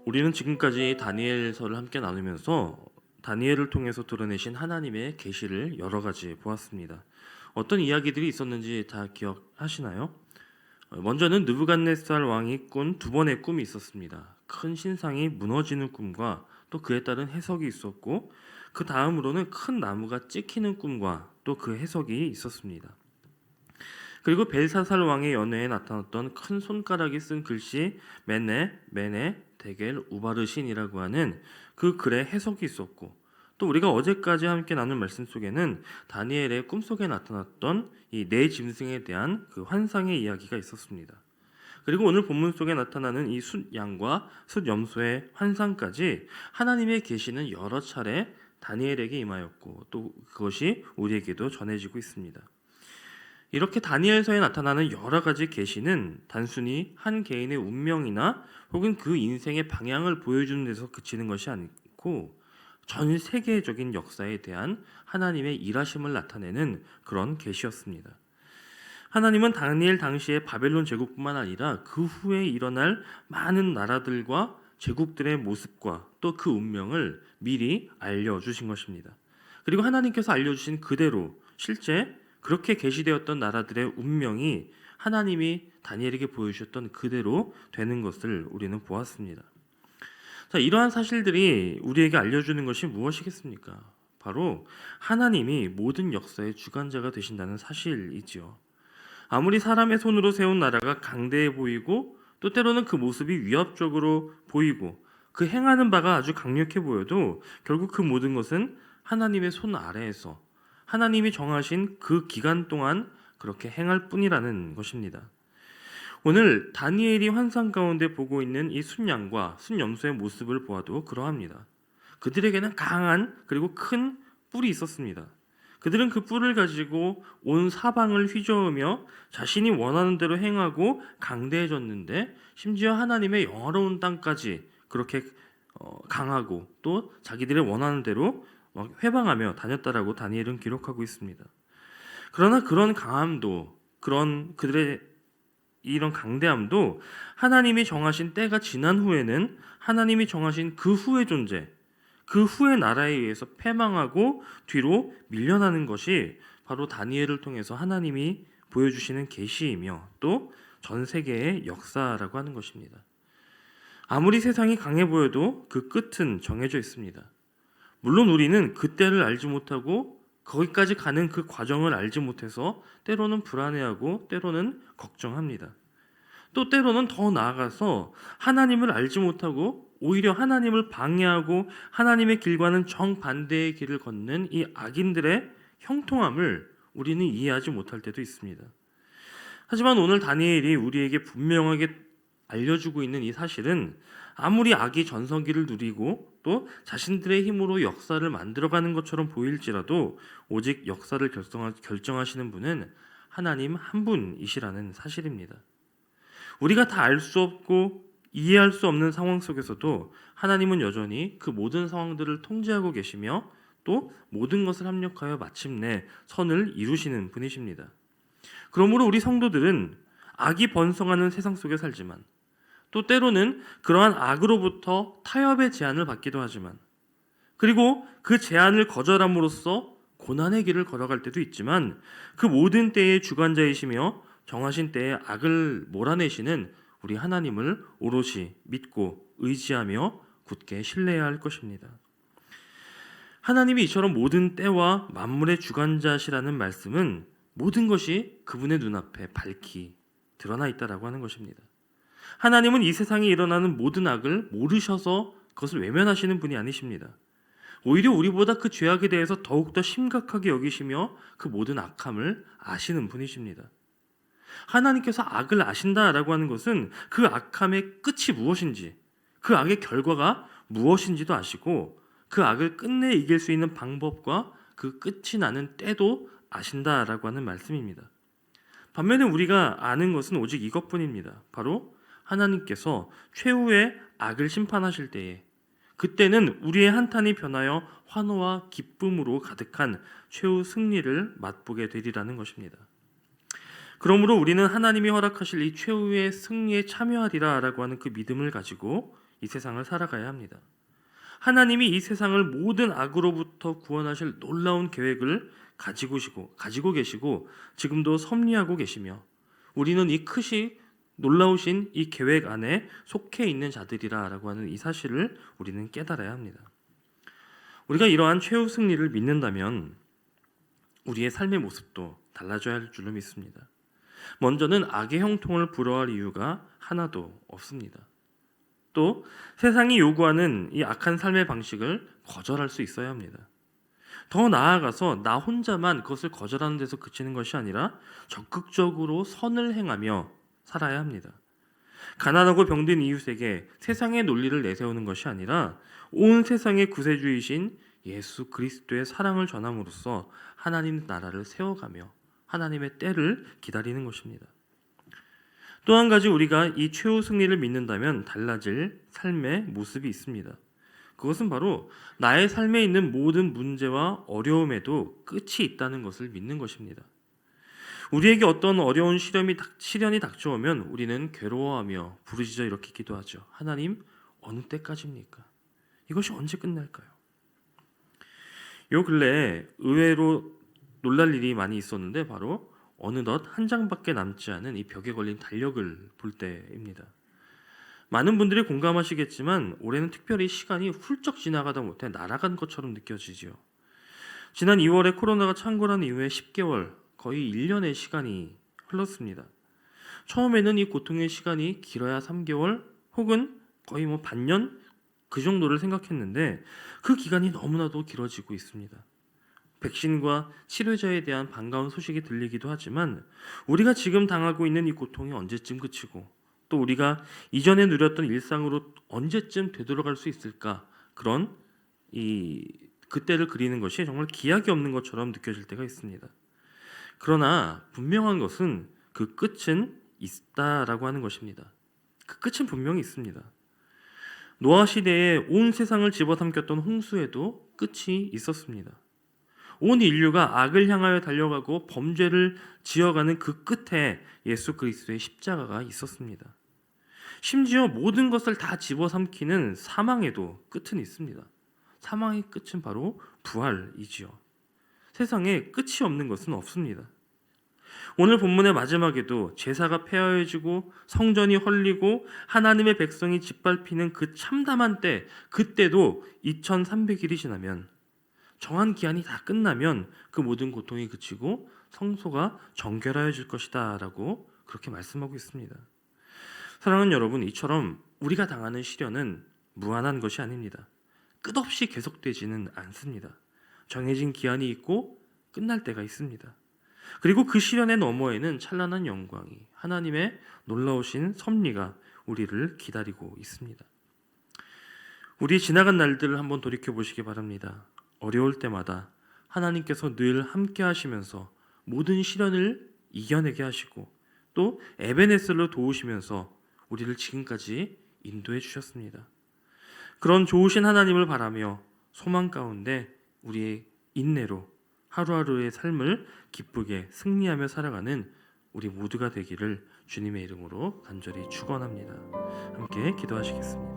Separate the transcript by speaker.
Speaker 1: 우리는 지금까지 다니엘서를 함께 나누면서 다니엘을 통해서 드러내신 하나님의 계시를 여러 가지 보았습니다. 어떤 이야기들이 있었는지 다 기억하시나요? 먼저는 느부갓네살 왕이 꾼 두 번의 꿈이 있었습니다. 큰 신상이 무너지는 꿈과 또 그에 따른 해석이 있었고, 그 다음으로는 큰 나무가 찍히는 꿈과 또 그 해석이 있었습니다. 그리고 벨사살 왕의 연회에 나타났던 큰 손가락이 쓴 글씨 메네 데겔 우바르신이라고 하는 그 글의 해석이 있었고, 또 우리가 어제까지 함께 나눈 말씀 속에는 다니엘의 꿈속에 나타났던 이 네 짐승에 대한 그 환상의 이야기가 있었습니다. 그리고 오늘 본문 속에 나타나는 이 숫양과 숫염소의 환상까지 하나님의 계시는 여러 차례 다니엘에게 임하였고, 또 그것이 우리에게도 전해지고 있습니다. 이렇게 다니엘서에 나타나는 여러 가지 계시는 단순히 한 개인의 운명이나 혹은 그 인생의 방향을 보여주는 데서 그치는 것이 아니고, 전 세계적인 역사에 대한 하나님의 일하심을 나타내는 그런 계시였습니다. 하나님은 다니엘 당시에 바벨론 제국뿐만 아니라 그 후에 일어날 많은 나라들과 제국들의 모습과 또 그 운명을 미리 알려주신 것입니다. 그리고 하나님께서 알려주신 그대로 실제 그렇게 계시되었던 나라들의 운명이 하나님이 다니엘에게 보여주셨던 그대로 되는 것을 우리는 보았습니다. 자, 이러한 사실들이 우리에게 알려주는 것이 무엇이겠습니까? 바로 하나님이 모든 역사의 주관자가 되신다는 사실이지요. 아무리 사람의 손으로 세운 나라가 강대해 보이고 또 때로는 그 모습이 위협적으로 보이고 그 행하는 바가 아주 강력해 보여도 결국 그 모든 것은 하나님의 손 아래에서 하나님이 정하신 그 기간 동안 그렇게 행할 뿐이라는 것입니다. 오늘 다니엘이 환상 가운데 보고 있는 이 순양과 순염소의 모습을 보아도 그러합니다. 그들에게는 강한 그리고 큰 뿔이 있었습니다. 그들은 그 뿔을 가지고 온 사방을 휘저으며 자신이 원하는 대로 행하고 강대해졌는데, 심지어 하나님의 영화로운 땅까지 그렇게 강하고 또 자기들의 원하는 대로 회방하며 다녔다라고 다니엘은 기록하고 있습니다. 그러나 그런 강함도, 그런 그들의 이런 강대함도 하나님이 정하신 때가 지난 후에는 하나님이 정하신 그 후의 존재, 그 후의 나라에 의해서 패망하고 뒤로 밀려나는 것이 바로 다니엘을 통해서 하나님이 보여주시는 계시이며 또 전 세계의 역사라고 하는 것입니다. 아무리 세상이 강해 보여도 그 끝은 정해져 있습니다. 물론 우리는 그때를 알지 못하고 거기까지 가는 그 과정을 알지 못해서 때로는 불안해하고 때로는 걱정합니다. 또 때로는 더 나아가서 하나님을 알지 못하고 오히려 하나님을 방해하고 하나님의 길과는 정반대의 길을 걷는 이 악인들의 형통함을 우리는 이해하지 못할 때도 있습니다. 하지만 오늘 다니엘이 우리에게 분명하게 알려주고 있는 이 사실은 아무리 악이 전성기를 누리고 또 자신들의 힘으로 역사를 만들어가는 것처럼 보일지라도 오직 역사를 결정하시는 분은 하나님 한 분이시라는 사실입니다. 우리가 다 알 수 없고 이해할 수 없는 상황 속에서도 하나님은 여전히 그 모든 상황들을 통제하고 계시며 또 모든 것을 합력하여 마침내 선을 이루시는 분이십니다. 그러므로 우리 성도들은 악이 번성하는 세상 속에 살지만 또 때로는 그러한 악으로부터 타협의 제안을 받기도 하지만, 그리고 그 제안을 거절함으로써 고난의 길을 걸어갈 때도 있지만, 그 모든 때의 주관자이시며 정하신 때에 악을 몰아내시는 우리 하나님을 오롯이 믿고 의지하며 굳게 신뢰해야 할 것입니다. 하나님이 이처럼 모든 때와 만물의 주관자시라는 말씀은 모든 것이 그분의 눈앞에 밝히 드러나 있다라고 하는 것입니다. 하나님은 이 세상에 일어나는 모든 악을 모르셔서 그것을 외면하시는 분이 아니십니다. 오히려 우리보다 그 죄악에 대해서 더욱더 심각하게 여기시며 그 모든 악함을 아시는 분이십니다. 하나님께서 악을 아신다라고 하는 것은 그 악함의 끝이 무엇인지, 그 악의 결과가 무엇인지도 아시고 그 악을 끝내 이길 수 있는 방법과 그 끝이 나는 때도 아신다라고 하는 말씀입니다. 반면에 우리가 아는 것은 오직 이것뿐입니다. 바로 하나님께서 최후의 악을 심판하실 때에 그때는 우리의 한탄이 변하여 환호와 기쁨으로 가득한 최후 승리를 맛보게 되리라는 것입니다. 그러므로 우리는 하나님이 허락하실 이 최후의 승리에 참여하리라라고 하는 그 믿음을 가지고 이 세상을 살아가야 합니다. 하나님이 이 세상을 모든 악으로부터 구원하실 놀라운 계획을 가지고 계시고 지금도 섭리하고 계시며 우리는 이 크시 놀라우신 이 계획 안에 속해 있는 자들이라라고 하는 이 사실을 우리는 깨달아야 합니다. 우리가 이러한 최후 승리를 믿는다면 우리의 삶의 모습도 달라져야 할 줄로 믿습니다. 먼저는 악의 형통을 부러워할 이유가 하나도 없습니다. 또 세상이 요구하는 이 악한 삶의 방식을 거절할 수 있어야 합니다. 더 나아가서 나 혼자만 그것을 거절하는 데서 그치는 것이 아니라 적극적으로 선을 행하며 살아야 합니다. 가난하고 병든 이웃에게 세상의 논리를 내세우는 것이 아니라 온 세상의 구세주이신 예수 그리스도의 사랑을 전함으로써 하나님 나라를 세워가며 하나님의 때를 기다리는 것입니다. 또 한 가지 우리가 이 최후 승리를 믿는다면 달라질 삶의 모습이 있습니다. 그것은 바로 나의 삶에 있는 모든 문제와 어려움에도 끝이 있다는 것을 믿는 것입니다. 우리에게 어떤 어려운 시련이 닥쳐오면 우리는 괴로워하며 부르짖어 이렇게 기도하죠. 하나님, 어느 때까지입니까? 이것이 언제 끝날까요? 요 근래에 의외로 놀랄 일이 많이 있었는데 바로 어느덧 한 장밖에 남지 않은 이 벽에 걸린 달력을 볼 때입니다. 많은 분들이 공감하시겠지만 올해는 특별히 시간이 훌쩍 지나가다 못해 날아간 것처럼 느껴지지요. 지난 2월에 코로나가 창궐한 이후에 10개월, 거의 1년의 시간이 흘렀습니다. 처음에는 이 고통의 시간이 길어야 3개월 혹은 거의 반년 그 정도를 생각했는데 그 기간이 너무나도 길어지고 있습니다. 백신과 치료제에 대한 반가운 소식이 들리기도 하지만 우리가 지금 당하고 있는 이 고통이 언제쯤 그치고 또 우리가 이전에 누렸던 일상으로 언제쯤 되돌아갈 수 있을까 그런 그때를 그리는 것이 정말 기약이 없는 것처럼 느껴질 때가 있습니다. 그러나 분명한 것은 그 끝은 있다라고 하는 것입니다. 그 끝은 분명히 있습니다. 노아 시대에 온 세상을 집어삼켰던 홍수에도 끝이 있었습니다. 온 인류가 악을 향하여 달려가고 범죄를 지어가는 그 끝에 예수 그리스도의 십자가가 있었습니다. 심지어 모든 것을 다 집어삼키는 사망에도 끝은 있습니다. 사망의 끝은 바로 부활이지요. 세상에 끝이 없는 것은 없습니다. 오늘 본문의 마지막에도 제사가 폐하여지고 성전이 헐리고 하나님의 백성이 짓밟히는 그 참담한 때, 그때도 2300일이 지나면 정한 기한이 다 끝나면 그 모든 고통이 그치고 성소가 정결하여질 것이다 라고 그렇게 말씀하고 있습니다. 사랑하는 여러분, 이처럼 우리가 당하는 시련은 무한한 것이 아닙니다. 끝없이 계속되지는 않습니다. 정해진 기한이 있고 끝날 때가 있습니다. 그리고 그 시련의 너머에는 찬란한 영광이, 하나님의 놀라우신 섭리가 우리를 기다리고 있습니다. 우리 지나간 날들을 한번 돌이켜 보시기 바랍니다. 어려울 때마다 하나님께서 늘 함께 하시면서 모든 시련을 이겨내게 하시고 또 에베네스를 도우시면서 우리를 지금까지 인도해 주셨습니다. 그런 좋으신 하나님을 바라며 소망 가운데 우리의 인내로 하루하루의 삶을 기쁘게 승리하며 살아가는 우리 모두가 되기를 주님의 이름으로 간절히 축원합니다. 함께 기도하시겠습니다.